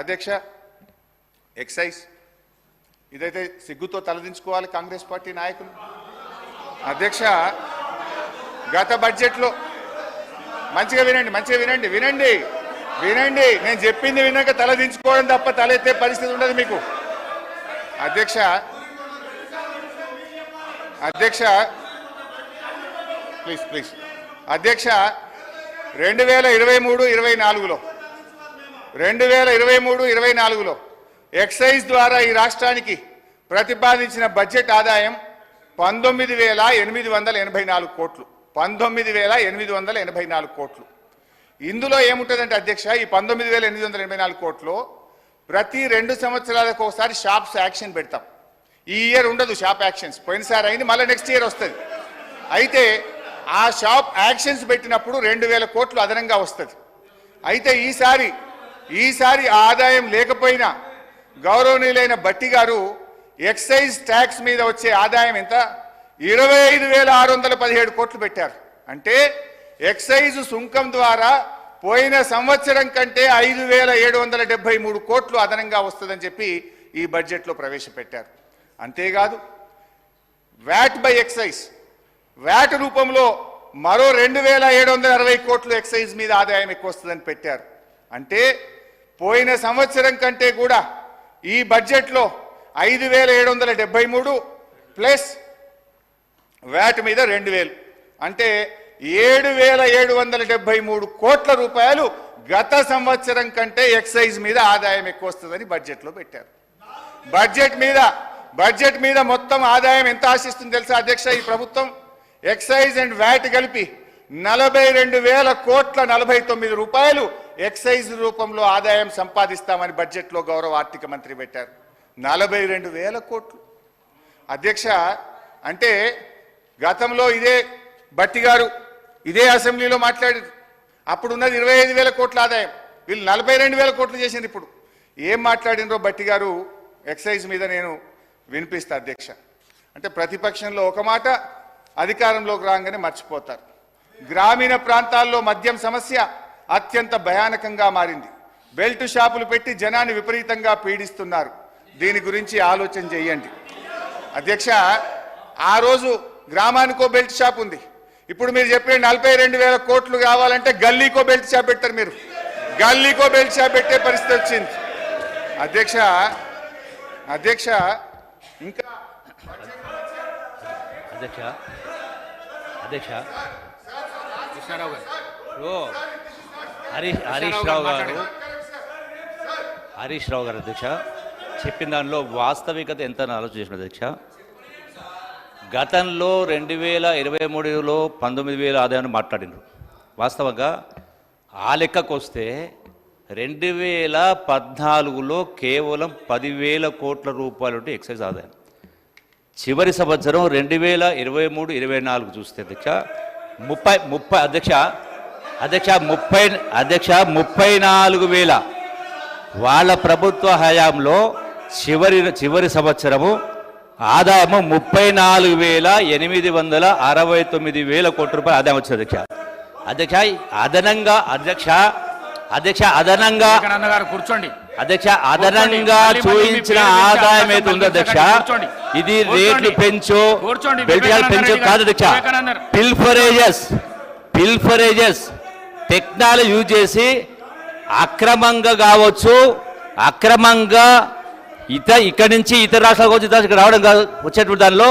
అధ్యక్ష ఎక్సైజ్ ఇదైతే సిగ్గుతో తలదించుకోవాలి కాంగ్రెస్ పార్టీ నాయకులు. అధ్యక్ష గత బడ్జెట్లో మంచిగా వినండి నేను చెప్పింది విన్నాక తలదించుకోవడం తప్ప తలెత్తే పరిస్థితి ఉండదు మీకు. అధ్యక్ష ప్లీజ్ అధ్యక్ష 2023-24లో ఎక్సైజ్ ద్వారా ఈ రాష్ట్రానికి ప్రతిపాదించిన బడ్జెట్ ఆదాయం 19,884 కోట్లు. 19,884 కోట్లు. ఇందులో ఏముంటుందంటే అధ్యక్ష ఈ 19,884 కోట్లు ప్రతి 2 సంవత్సరాలకు ఒకసారి షాప్స్ యాక్షన్ పెడతాం. ఈ ఇయర్ ఉండదు షాప్ యాక్షన్స్, పోయినసారి అయింది, మళ్ళీ నెక్స్ట్ ఇయర్ వస్తుంది. అయితే ఆ షాప్ యాక్షన్స్ పెట్టినప్పుడు 2,000 కోట్లు అదనంగా వస్తుంది. అయితే ఈసారి ఆదాయం లేకపోయినా గౌరవనీయులైన భట్టి గారు ఎక్సైజ్ ట్యాక్స్ మీద వచ్చే ఆదాయం ఎంత 25,617 కోట్లు పెట్టారు. అంటే ఎక్సైజ్ సుంకం ద్వారా పోయిన సంవత్సరం కంటే 5,773 కోట్లు అదనంగా వస్తుందని చెప్పి ఈ బడ్జెట్లో ప్రవేశపెట్టారు. అంతేకాదు వ్యాట్ బై ఎక్సైజ్, వ్యాట్ రూపంలో మరో 2,760 కోట్లు ఎక్సైజ్ మీద ఆదాయం ఎక్కువ వస్తుందని పెట్టారు. అంటే పోయిన సంవత్సరం కంటే కూడా ఈ బడ్జెట్లో 5,773 ప్లస్ వ్యాట్ మీద 2,000 అంటే 7,773 కోట్ల రూపాయలు గత సంవత్సరం కంటే ఎక్సైజ్ మీద ఆదాయం ఎక్కువ వస్తుందని బడ్జెట్లో పెట్టారు. బడ్జెట్ మీద మొత్తం ఆదాయం ఎంత ఆశిస్తుంది తెలుసా అధ్యక్ష ఈ ప్రభుత్వం? ఎక్సైజ్ అండ్ వ్యాట్ కలిపి 42,000 కోట్ల 49 రూపాయలు ఎక్సైజ్ రూపంలో ఆదాయం సంపాదిస్తామని బడ్జెట్లో గౌరవ ఆర్థిక మంత్రి పెట్టారు. 42,000 కోట్లు అధ్యక్ష. అంటే గతంలో ఇదే భట్టి గారు ఇదే అసెంబ్లీలో మాట్లాడారు. అప్పుడు ఉన్నది 25,000 కోట్ల ఆదాయం, వీళ్ళు 42,000 కోట్లు చేసింది. ఇప్పుడు ఏం మాట్లాడినరో భట్టి గారు ఎక్సైజ్ మీద నేను వినిపిస్తా అధ్యక్ష. అంటే ప్రతిపక్షంలో ఒక మాట, అధికారంలోకి రాగానే మర్చిపోతారు. గ్రామీణ ప్రాంతాల్లో మద్యం సమస్య అత్యంత భయానకంగా మారింది. బెల్ట్ షాపులు పెట్టి జనాన్ని విపరీతంగా పీడిస్తున్నారు. దీని గురించి ఆలోచన చేయండి అధ్యక్ష. ఆ రోజు గ్రామానికో బెల్ట్ షాప్ ఉంది. ఇప్పుడు మీరు చెప్పే 42,000 కోట్లు కావాలంటే గల్లీకో బెల్ట్ షాప్ పెట్టారు. మీరు గల్లీకో బెల్ట్ షాప్ పెట్టే పరిస్థితి వచ్చింది అధ్యక్ష. ఇంకా అధ్యక్ష హరీష్ రావు గారు అధ్యక్ష చెప్పిన దానిలో వాస్తవికత ఎంత ఆలోచన చేసిన అధ్యక్ష. గతంలో 2023లో 19,000 ఆదాయాన్ని మాట్లాడినారు. వాస్తవంగా ఆ లెక్కకు వస్తే 2014లో కేవలం 10,000 కోట్ల రూపాయలు ఉంటే ఎక్సైజ్ ఆదాయం. చివరి సంవత్సరం 2023-24 చూస్తే అధ్యక్ష 34,000 వాళ్ళ ప్రభుత్వ హయాంలో చివరి సంవత్సరము ఆదాయము 34,869 కోట్ల రూపాయలు ఆదాయం వచ్చింది అధ్యక్ష. అదనంగా చూయించిన ఆదాయం అయితే ఉంది అధ్యక్ష. ఇది రేట్లు పెంచు కాదు అధ్యక్ష. పిల్ఫరేజెస్ టెక్నాలజీ యూజ్ చేసి అక్రమంగా కావచ్చు, అక్రమంగా ఇక్కడి నుంచి ఇతర రాష్ట్రాలకు వచ్చి ఇక్కడ రావడం కాదు, వచ్చేటువంటి దానిలో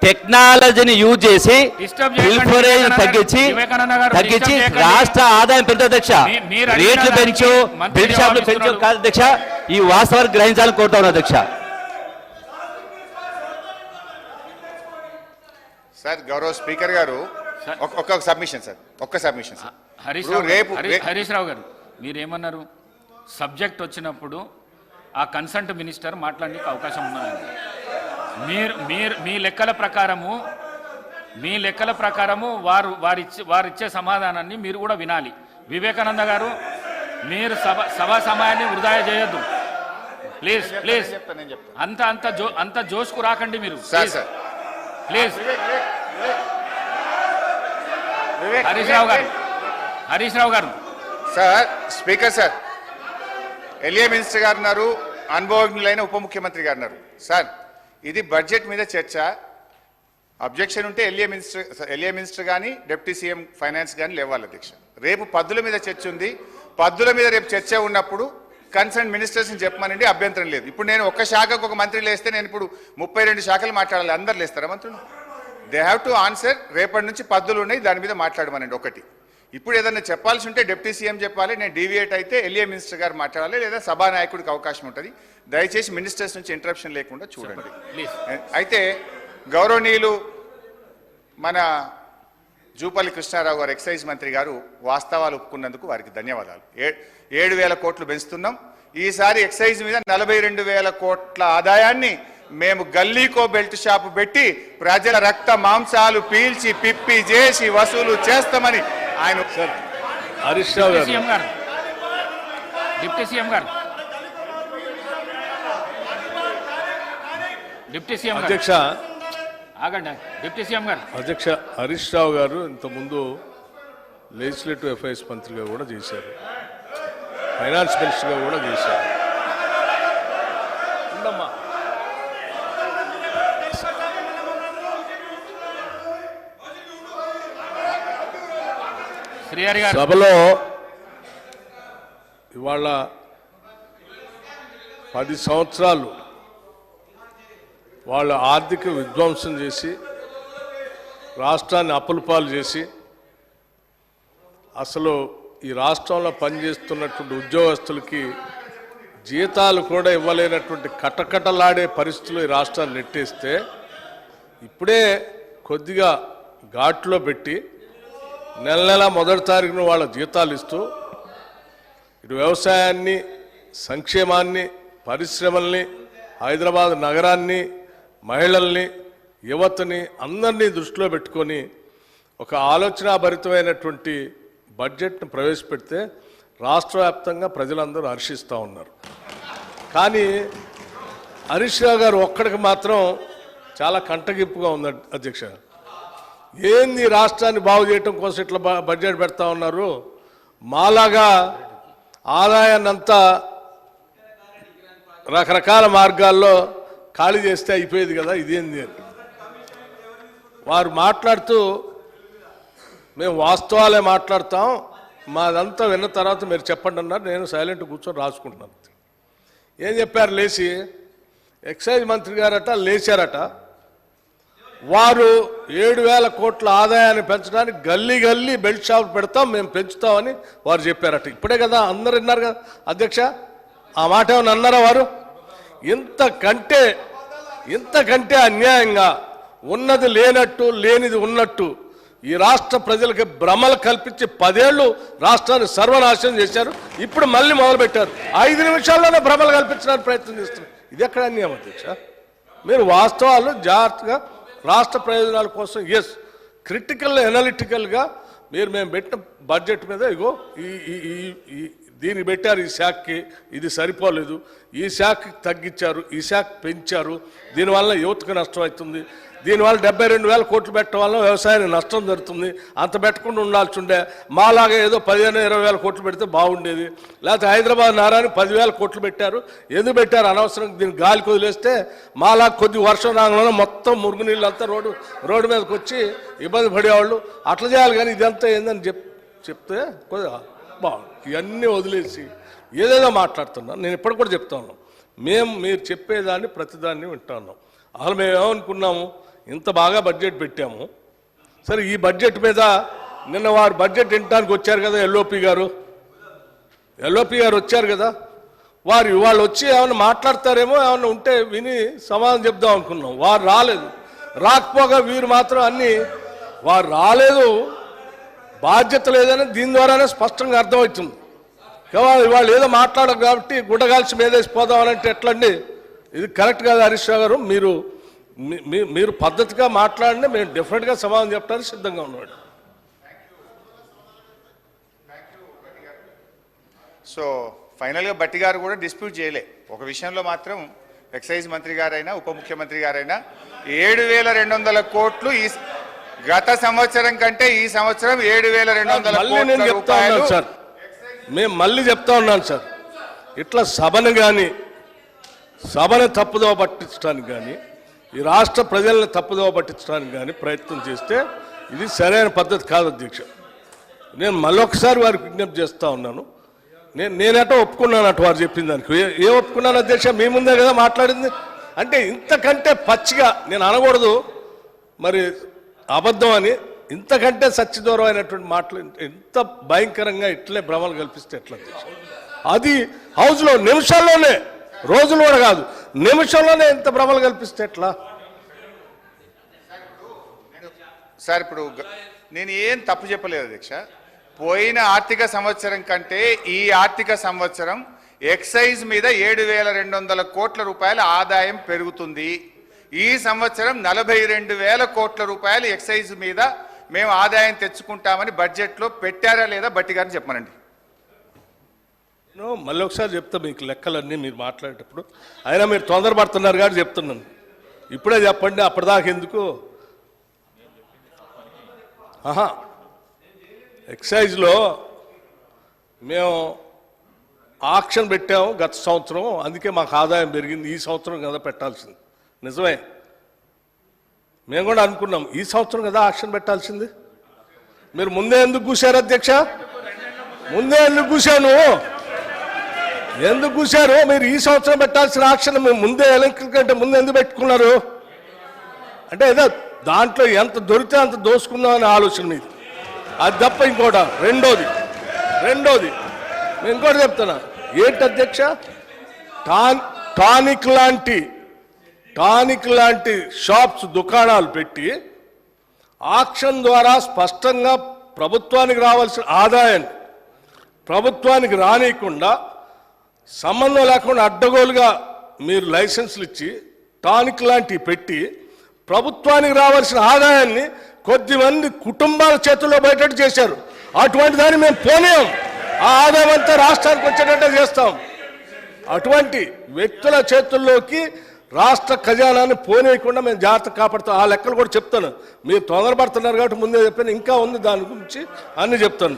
టెక్నాలజీని యూజ్ చేసి పిల్ఫరేజ్ తగ్గించి రాష్ట్ర ఆదాయం పెంచు అధ్యక్ష. రేట్లు పెంచు, బెల్ట్ షాపులు పెంచు కాదు అధ్యక్ష. ఈ వాస్తవాన్ని గ్రహించాలని కోరుతా ఉన్నా అధ్యక్ష. సార్ గౌరవ స్పీకర్ గారు ఒక్క సబ్మిషన్ సార్. హరీష్ రావు గారు మీరేమన్నారు? సబ్జెక్ట్ వచ్చినప్పుడు ఆ కన్సల్ట్ మినిస్టర్ మాట్లాడడానికి అవకాశం ఉన్నదండి. మీరు మీ లెక్కల ప్రకారము వారిచ్చే సమాధానాన్ని మీరు కూడా వినాలి. వివేకానంద గారు మీరు సభా సమయాన్ని వృధా చేయొద్దు ప్లీజ్. అంత జోష్కు రాకండి మీరు ప్లీజ్. హరీష్ రావు గారు sir speaker sir LA minister గారు ఉన్నారు, అనుభవజ్ఞులైన ఉప ముఖ్యమంత్రి గారు ఉన్నారు. సార్, ఇది బడ్జెట్ మీద చర్చ. అబ్జెక్షన్ ఉంటే ఎల్ఏ మినిస్టర్ కానీ డిప్యూటీ సీఎం ఫైనాన్స్ కానీ లేవాలి అధ్యక్ష. రేపు పద్దుల మీద చర్చ ఉంది. పద్దుల మీద రేపు చర్చ ఉన్నప్పుడు కన్సర్న్ మినిస్టర్స్ని చెప్పమనండి, అభ్యంతరం లేదు. ఇప్పుడు నేను ఒక్క శాఖకు ఒక మంత్రి లేస్తే నేను ఇప్పుడు 32 శాఖలు మాట్లాడాలి. అందరు లేస్తారా మంత్రులు? They have to answer. రేపటి నుంచి పద్దులు ఉన్నాయి, దాని మీద మాట్లాడమనండి ఒకటి. ఇప్పుడు ఏదన్నా చెప్పాల్సి ఉంటే డిప్యూటీ సీఎం చెప్పాలి, నేను డీవియేట్ అయితే ఎల్ఏ మినిస్టర్ గారు మాట్లాడాలి, లేదా సభానాయకుడికి అవకాశం ఉంటుంది. దయచేసి మినిస్టర్స్ నుంచి ఇంటరప్షన్ లేకుండా చూడండి. అయితే గౌరవనీయులు మన జూపల్లి కృష్ణారావు గారు ఎక్సైజ్ మంత్రి గారు వాస్తవాలు ఒప్పుకున్నందుకు వారికి ధన్యవాదాలు. 7,000 కోట్లు పెంచుతున్నాం. ఈసారి ఎక్సైజ్ మీద 42,000 కోట్ల ఆదాయాన్ని మేము గల్లీకో బెల్ట్ షాపు పెట్టి ప్రజల రక్త మాంసాలు పీల్చి పిప్పి చేసి వసూలు చేస్తామని ఆయన హరీష్ రావు గారు, డిప్యూటీ సీఎం గారు, డిప్యూటీ సీఎం అధ్యక్ష ఆగండి. డిప్యూటీ సీఎం గారు, అధ్యక్ష హరీష్ రావు గారు ఇంతకుముందు లెజిస్లేటివ్ అఫైర్స్ మంత్రిగా కూడా చేశారు, ఫైనాన్స్ మినిస్టర్గా కూడా చేశారు. ఉండమ్మా. శ్రీహరి గారు, సభలో ఇవాళ 10 సంవత్సరాలు వాళ్ళ ఆర్థిక విధ్వంసం చేసి రాష్ట్రాన్ని అప్పులపాలు చేసి అసలు ఈ రాష్ట్రంలో పనిచేస్తున్నటువంటి ఉద్యోగస్తులకి జీతాలు కూడా ఇవ్వలేనటువంటి కటకటలాడే పరిస్థితులు ఈ రాష్ట్రాన్ని నెట్టేస్తే ఇప్పుడే కొద్దిగా ఘాట్లో పెట్టి నెల మొదటి తారీఖున వాళ్ళ జీతాలు ఇస్తూ ఇటు వ్యవసాయాన్ని, సంక్షేమాన్ని, పరిశ్రమల్ని, హైదరాబాద్ నగరాన్ని, మహిళల్ని, యువతని అందరినీ దృష్టిలో పెట్టుకొని ఒక ఆలోచనాభరితమైనటువంటి బడ్జెట్ను ప్రవేశపెడితే రాష్ట్ర వ్యాప్తంగా ప్రజలందరూ హర్షిస్తూ ఉన్నారు. కానీ హరీష్ రావు గారు ఒక్కడికి మాత్రం చాలా కంటగింపుగా ఉంది అధ్యక్ష. ఏంది రాష్ట్రాన్ని బాగు చేయటం కోసం ఇట్లా బడ్జెట్ పెడతా ఉన్నారు, మాలాగా ఆదాయాన్ని అంతా రకరకాల మార్గాల్లో ఖాళీ చేస్తే అయిపోయేది కదా, ఇదేంది అని వారు మాట్లాడుతూ మేము వాస్తవాలే మాట్లాడతాం, మాదంతా విన్న తర్వాత మీరు చెప్పండి అన్నారు. నేను సైలెంట్ కూర్చొని రాసుకుంటున్నాను. ఏం చెప్పారు? లేచి ఎక్సైజ్ మంత్రి గారట లేచారట, వారు 7,000 కోట్ల ఆదాయాన్ని పెంచడానికి గల్లీ గల్లీ బెల్ట్ షాప్ పెడతాం, మేము పెంచుతామని వారు చెప్పారట. ఇప్పుడే కదా అందరు విన్నారు కదా అధ్యక్ష, ఆ మాట ఏమన్నా అన్నారా వారు? ఇంతకంటే అన్యాయంగా ఉన్నది లేనట్టు లేనిది ఉన్నట్టు ఈ రాష్ట్ర ప్రజలకి భ్రమలు కల్పించి 10 ఏళ్ళు రాష్ట్రాన్ని సర్వనాశనం చేశారు. ఇప్పుడు మళ్ళీ మొదలుపెట్టారు. 5 నిమిషాల్లోనే భ్రమలు కల్పించడానికి ప్రయత్నం చేస్తున్నారు. ఇది ఎక్కడ అన్యాయం అధ్యక్ష? మీరు వాస్తవాలు జాగ్రత్తగా రాష్ట్ర ప్రయోజనాల కోసం క్రిటికల్ ఎనాలిటికల్గా మేము పెట్టిన బడ్జెట్ మీద ఇగో దీనికి పెట్టారు, ఈ శాఖకి ఇది సరిపోలేదు, ఈ శాఖకి తగ్గించారు, ఈ శాఖ పెంచారు, దీనివల్ల యువతకు నష్టం అవుతుంది, దీనివల్ల 72,000 కోట్లు పెట్టడం వల్ల వ్యవసాయానికి నష్టం జరుగుతుంది, అంత పెట్టకుండా ఉండాల్సి ఉండే, మాలాగా ఏదో 15,000-20,000 కోట్లు పెడితే బాగుండేది, లేకపోతే హైదరాబాద్ నగరానికి 10,000 కోట్లు పెట్టారు, ఎందుకు పెట్టారు అనవసరం, దీన్ని గాలికి వదిలేస్తే మాలాగా కొద్ది వర్షం రాగానే మొత్తం మురుగునీళ్ళంతా రోడ్డు మీదకి వచ్చి ఇబ్బంది పడేవాళ్ళు, అట్లా చేయాలి. కానీ ఇదంతా ఏందని చెప్తే కొద్దిగా బాగుంది. ఇవన్నీ వదిలేసి ఏదేదో మాట్లాడుతున్నాను. నేను ఇప్పటికి కూడా చెప్తా ఉన్నాను, మీరు చెప్పేదాన్ని ప్రతిదాన్ని వింటా ఉన్నాం. అసలు మేము ఏమనుకున్నాము, ఇంత బాగా బడ్జెట్ పెట్టాము, సరే ఈ బడ్జెట్ మీద నిన్న వారు బడ్జెట్ వినడానికి వచ్చారు కదా, ఎల్ఓపి గారు వచ్చారు కదా, వాళ్ళు వచ్చి ఏమైనా మాట్లాడతారేమో, ఏమైనా ఉంటే విని సమాధానం చెప్దాం అనుకున్నాం. వారు రాలేదు. రాకపోగా వీరు మాత్రం వారు రాలేదు, బాధ్యత లేదని దీని ద్వారానే స్పష్టంగా అర్థమవుతుంది. వాళ్ళు ఏదో మాట్లాడరు కాబట్టి గుడ్డగాల్చి మీదేసిపోదామనంటే ఎట్లండి? ఇది కరెక్ట్ కాదు హరీష్ రావు గారు. మీరు పద్ధతిగా మాట్లాడినా మేము డెఫినెట్గా సమాధానం చెప్పడానికి సిద్ధంగా ఉన్నాడు. సో ఫైనల్గా బట్టి గారు కూడా డిస్ప్యూట్ చేయలే. ఒక విషయంలో మాత్రం ఎక్సైజ్ మంత్రి గారైనా ఉప ముఖ్యమంత్రి గారైనా 7,200 కోట్లు ఈ గత సంవత్సరం కంటే ఈ సంవత్సరం 7,200 కోట్ల రూపాయలు. సార్ మేము మళ్ళీ చెప్తా ఉన్నాను సార్, ఇట్లా సభను తప్పుదోవ పట్టించడానికి కానీ ఈ రాష్ట్ర ప్రజల్ని తప్పుదోవ పట్టించడానికి కానీ ప్రయత్నం చేస్తే ఇది సరైన పద్ధతి కాదు అధ్యక్ష. నేను మళ్ళొకసారి వారికి విజ్ఞప్తి చేస్తూ ఉన్నాను. నేనటో ఒప్పుకున్నాను అటు వారు చెప్పిన దానికి. ఏ ఒప్పుకున్నాను అధ్యక్ష? మీ ముందే కదా మాట్లాడింది. అంటే ఇంతకంటే పచ్చిగా నేను అనకూడదు మరి అబద్ధం అని, ఇంతకంటే సత్యదూరమైనటువంటి మాటలు ఎంత భయంకరంగా ఇట్లే భ్రమలు కల్పిస్తే ఎట్లా అధ్యక్ష? అది హౌస్లో నిమిషాల్లోనే, రోజులు కూడా కాదు, నిమిషంలోనే ఎంత భ్రమలు కల్పిస్తే ఎట్లా? సార్ ఇప్పుడు నేను ఏం తప్పు చెప్పలేదు అధ్యక్ష. పోయిన ఆర్థిక సంవత్సరం కంటే ఈ ఆర్థిక సంవత్సరం ఎక్సైజ్ మీద 7,200 కోట్ల రూపాయల ఆదాయం పెరుగుతుంది. ఈ సంవత్సరం 42,000 కోట్ల రూపాయలు ఎక్సైజ్ మీద మేము ఆదాయం తెచ్చుకుంటామని బడ్జెట్లో పెట్టారా లేదా బట్టి గారిని చెప్పమనండి. మళ్ళీ ఒకసారి చెప్తా మీకు లెక్కలన్నీ మీరు మాట్లాడేటప్పుడు. అయినా మీరు తొందరపడుతున్నారు కాబట్టి చెప్తున్నాను. ఇప్పుడే చెప్పండి, అప్పటిదాకా ఎందుకు? ఎక్సైజ్లో మేము ఆక్షన్ పెట్టాము గత సంవత్సరం, అందుకే మాకు ఆదాయం పెరిగింది. ఈ సంవత్సరం కదా పెట్టాల్సింది, నిజమే. మేము కూడా అనుకున్నాం ఈ సంవత్సరం కదా ఆక్షన్ పెట్టాల్సింది. మీరు ముందే ఎందుకు కూశారు అధ్యక్ష? ముందే ఎందుకు కూశాను? ఎందుకు కూశారు? మీరు ఈ సంవత్సరం పెట్టాల్సిన ఆక్షన్ ముందే ఎలక్ట్రికల్ కంటే ముందు ఎందుకు పెట్టుకున్నారు? అంటే ఏదో దాంట్లో ఎంత దొరికితే అంత దోసుకుందాం అనే ఆలోచన మీద, అది తప్ప ఇంకోట. రెండోది నేను ఇంకోటి చెప్తున్నా. ఏంటి అధ్యక్ష? టానిక్ లాంటి షాప్స్, దుకాణాలు పెట్టి ఆక్షన్ ద్వారా స్పష్టంగా ప్రభుత్వానికి రావాల్సిన ఆదాయాన్ని ప్రభుత్వానికి రానియకుండా, సంబంధం లేకుండా అడ్డగోలుగా మీరు లైసెన్సులు ఇచ్చి టానిక్ లాంటివి పెట్టి ప్రభుత్వానికి రావాల్సిన ఆదాయాన్ని కొద్దిమంది కుటుంబాల చేతుల్లో బయటట్టు చేశారు. అటువంటి దాన్ని మేము పోనీయం. ఆ ఆదాయం అంతా రాష్ట్రానికి వచ్చేటట్టే చేస్తాం. అటువంటి వ్యక్తుల చేతుల్లోకి రాష్ట్ర ఖజానాన్ని పోనీయకుండా మేము జాగ్రత్త కాపాడుతాం. ఆ లెక్కలు కూడా చెప్తాను. మీరు తొందరపడుతున్నారు కాబట్టి ముందే చెప్పాను, ఇంకా ఉంది దాని గురించి అన్ని చెప్తాను.